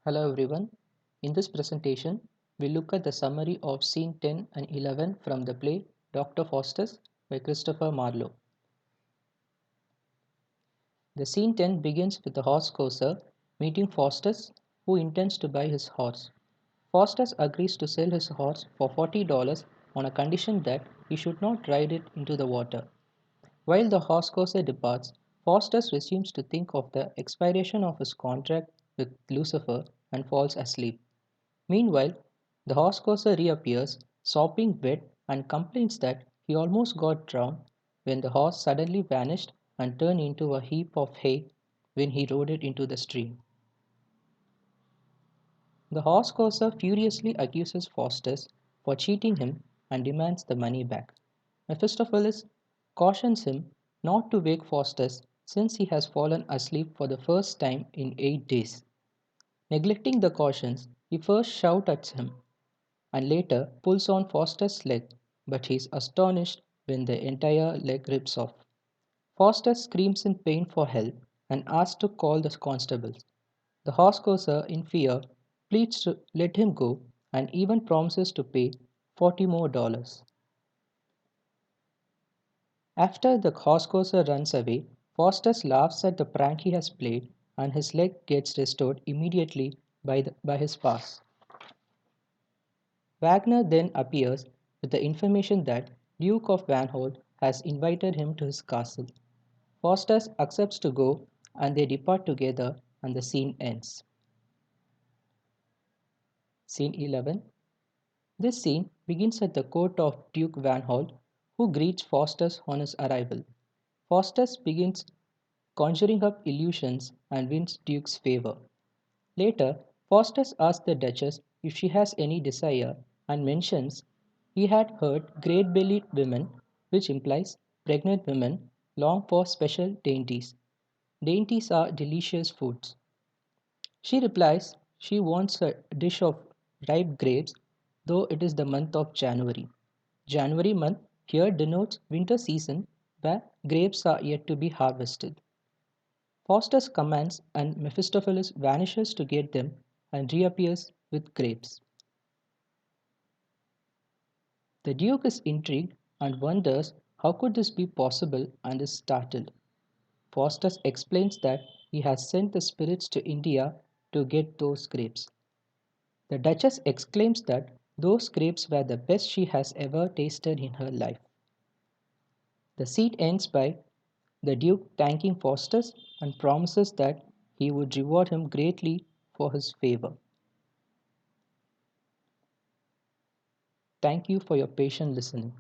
Hello everyone. In this presentation, we look at the summary of scene 10 and 11 from the play Dr. Faustus by Christopher Marlowe. The scene 10 begins with the horse courser meeting Faustus, who intends to buy his horse. Faustus agrees to sell his horse for $40 on a condition that he should not ride it into the water. While the horse courser departs, Faustus resumes to think of the expiration of his contract with Lucifer and falls asleep. Meanwhile, the horse courser reappears, sopping wet, and complains that he almost got drowned when the horse suddenly vanished and turned into a heap of hay when he rode it into the stream. The horse courser furiously accuses Faustus for cheating him and demands the money back. Mephistopheles cautions him not to wake Faustus since he has fallen asleep for the first time in 8 days. Neglecting the cautions, he first shouts at him and later pulls on Faustus' leg, but he is astonished when the entire leg rips off. Faustus screams in pain for help and asks to call the constables. The horse courser, in fear, pleads to let him go and even promises to pay $40 more. After the horse courser runs away, Faustus laughs at the prank he has played and his leg gets restored immediately by his pass. Wagner then appears with the information that Duke of Vanhold has invited him to his castle. Faustus accepts to go and they depart together and the scene ends. Scene 11. This scene begins at the court of Duke Vanhold, who greets Faustus on his arrival. Faustus begins conjuring up illusions and wins Duke's favor. Later, Faustus asks the Duchess if she has any desire and mentions he had heard great bellied women, which implies pregnant women, long for special dainties. Dainties are delicious foods. She replies she wants a dish of ripe grapes, though it is the month of January. January month here denotes winter season where grapes are yet to be harvested. Faustus commands and Mephistopheles vanishes to get them and reappears with grapes. The Duke is intrigued and wonders how could this be possible and is startled. Faustus explains that he has sent the spirits to India to get those grapes. The Duchess exclaims that those grapes were the best she has ever tasted in her life. The scene ends by the Duke thanking Faustus and promises that he would reward him greatly for his favor. Thank you for your patient listening.